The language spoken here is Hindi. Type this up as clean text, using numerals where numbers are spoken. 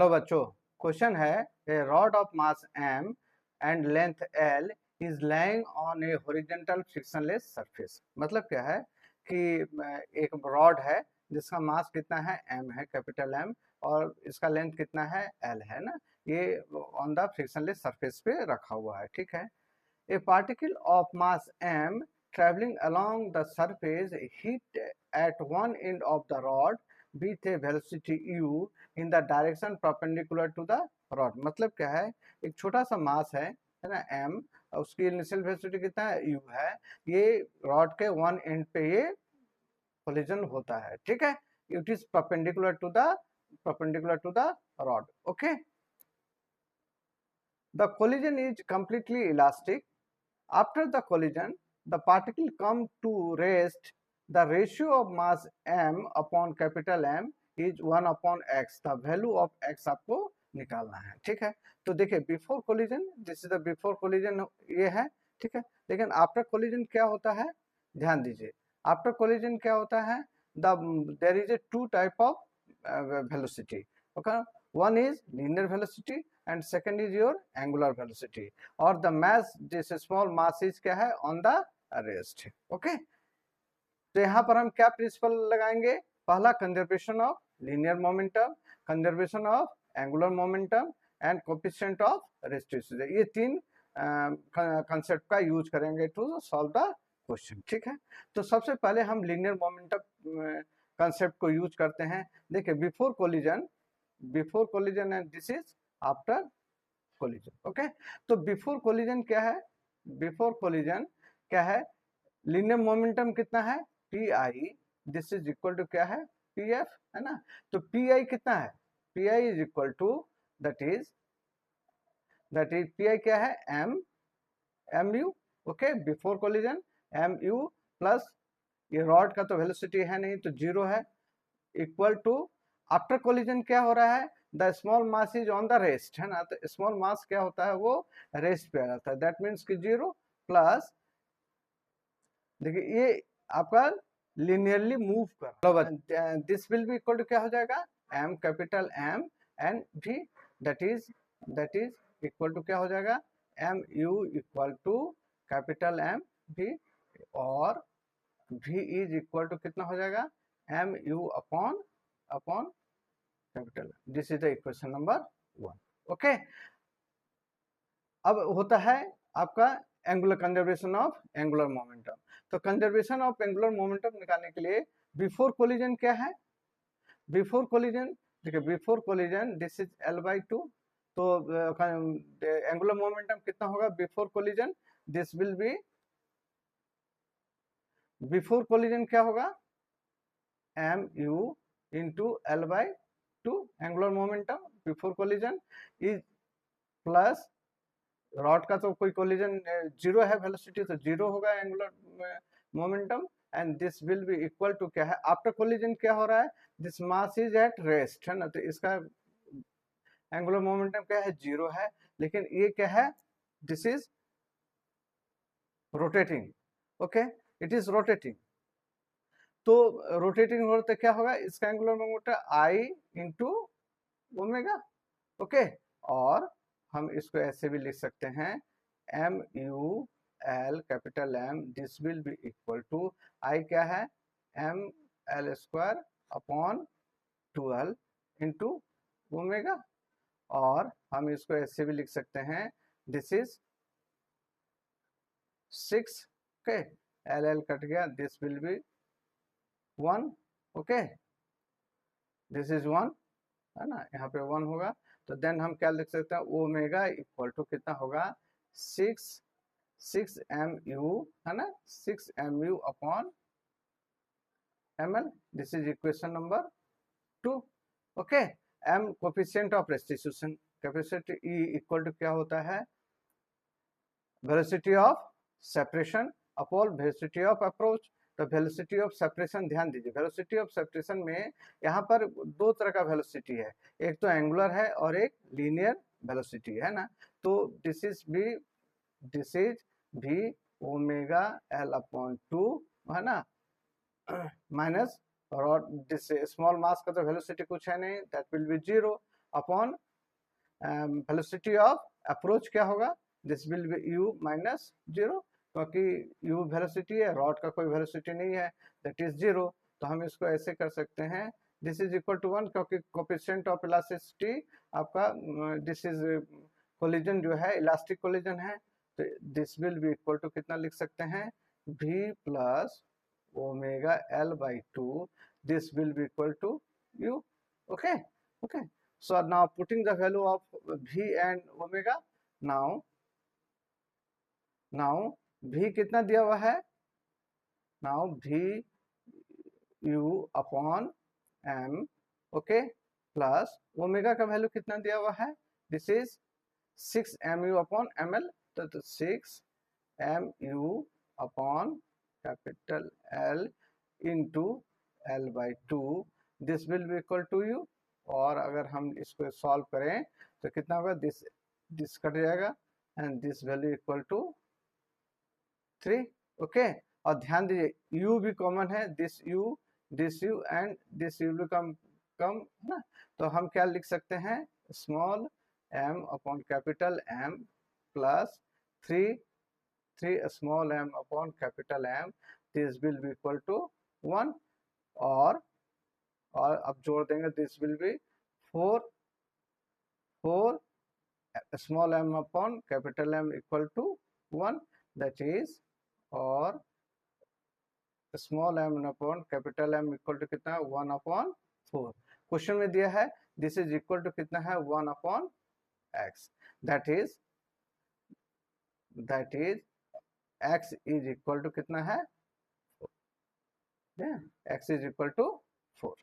तो बच्चों क्वेश्चन है a rod of mass m and length l is lying on a horizontal frictionless surface. मतलब क्या है कि एक रॉड है जिसका मास कितना है m है, कैपिटल M, और इसका लेंथ कितना है l है ना। ये ऑन द फ्रिक्शनलेस सरफेस पे रखा हुआ है, ठीक है। ए particle of mass m traveling along the surface hit at one end of the rod with a velocity u in the direction perpendicular to the rod। मतलब क्या है, एक छोटा सा मास है ना m, उसकी इनिशियल वेलोसिटी कितना है u है, ये रॉड के वन एंड पे ये कोलिजन होता है, ठीक है। It is perpendicular to the rod, okay। The collision is completely elastic. After the collision, the particle come to rest. The ratio of mass m upon capital M is 1 upon x। The value of x आपको निकालना है, ठीक है। तो देखिए before collision, this is the before collision, ये है, ठीक है। लेकिन आफ्टर कोलिजन क्या होता है, ध्यान दीजिए। आफ्टर कोलिजन क्या होता है, there is a two type of velocity, okay. One is linear velocity and second is your angular velocity, और the mass, this small mass is क्या है, ऑन द रेस्ट, ओके। तो यहाँ पर हम क्या प्रिंसिपल लगाएंगे, पहला conservation of linear momentum, conservation of angular momentum and coefficient of restive. ये तीन कंसेप्ट का यूज करेंगे टू सॉल्व द क्वेश्चन, ठीक है। तो सबसे पहले हम लीनियर मोमेंटम कंसेप्ट को यूज करते हैं। देखिए before collision and this is after collision, okay. तो बिफोर कोलिजन क्या है, बिफोर कोलिजन क्या है, लीनियर मोमेंटम कितना है P I, this is equal to क्या है पी एफ, है ना। तो पी आई कितना है, P I is equal to that is P I क्या है M U, okay. Before collision M U plus ये रॉड का तो वेलोसिटी है नहीं तो जीरो है, इक्वल टू आफ्टर कोलिजन क्या हो रहा है, the small mass is on the rest, है ना। तो स्मॉल मास क्या होता है, वो रेस्ट पे आ जाता है, दैट मीन्स कि जीरो प्लस, देखिए ये आपका लिनियरली मूव कर, this will be equal to क्या हो जाएगा m capital M and v, that is equal to क्या हो जाएगा m u equal to capital M v, और v इज इक्वल टू कितना हो जाएगा m u upon capital. This is the equation number 1, okay. अब होता है आपका angular conservation of angular momentum. तो कंजर्वेशन ऑफ एंगुलर मोमेंटम निकालने के लिए बिफोर कोलिजन क्या है, बिफोर कोलिजन, देखिए before collision this is l/2। तो एंगुलर मोमेंटम कितना होगा before collision, this will be, before collision क्या होगा m u into l/2 angular momentum before collision is plus, rod का तो कोई कोलिजन जीरो है वेलोसिटी, तो जीरो होगा angular momentum, and this will be equal to क्या है, आफ्टर कोलिजन क्या हो रहा है, this mass is at rest, है ना। तो इसका एंगुलर मोमेंटम क्या है, जीरो है, लेकिन ये क्या है, this is rotating, okay, it is rotating. तो रोटेटिंग हो तो क्या होगा, इसका angular momentum I into omega, okay. और हम इसको ऐसे भी लिख सकते हैं M U L capital M, this will be equal to I क्या है M L square upon 12 into omega, और हम इसको ऐसे भी लिख सकते हैं this is 6, okay, L L cut गया, this will B 1, okay, this is 1, है ना, यहाँ पे 1 होगा। तो देन हम क्या लिख सकते हैं, ओमेगा इक्वल टू कितना होगा 6 एम यू, है ना, 6 M U upon M L, this is equation number 2, okay. M coefficient of restitution, capacity E equal to क्या होता है velocity of separation upon velocity of approach. तो वेलोसिटी ऑफ सेपरेशन, ध्यान दीजिए वेलोसिटी ऑफ सेपरेशन में यहाँ पर दो तरह का वेलोसिटी है, एक तो एंगुलर है और एक लीनियर वेलोसिटी है ना। तो दिस इज भी ओमेगा एल अपॉन 2, है ना, माइनस, और दिस स्मॉल मास का तो वेलोसिटी कुछ है नहीं, that will be zero, upon velocity of approach क्या होगा, this will B u minus 0, क्योंकि u वेलोसिटी है, रॉड का कोई वेलोसिटी नहीं है, दैट इज 0। तो हम इसको ऐसे कर सकते हैं, दिस इज इक्वल टू 1, क्योंकि कोफिशिएंट ऑफ इलास्टिसिटी आपका दिस इज कोलिजन जो है इलास्टिक कोलिजन है, तो this will be equal to कितना लिख सकते हैं, v plus omega l by 2, this will be equal to u। Okay okay, so now putting the value of v and omega, now v कितना दिया हुआ है, now v u upon m, okay, plus omega का वैल्यू कितना दिया हुआ है, this is 6 mu upon ml, तो 6 mu upon capital L into L by 2, this will be equal to u। और अगर हम इसको सॉल्व करें तो कितना होगा, दिस कट जाएगा and this value equal to 3। Okay, और ध्यान दीजिए u भी कॉमन है, this u and this u भी कम है ना, तो हम क्या लिख सकते हैं, small m upon capital M plus 3 small m upon capital M, this will be equal to 1। और अब जोड़ देंगे, this will be 4 small m upon capital M equal to 1, that is, और small m upon capital M equal to कितना, 1 अपॉन 4। क्वेश्चन में दिया है दिस इज इक्वल टू कितना है, 1 upon x, that is x is equal to कितना है, x इज इक्वल टू 4।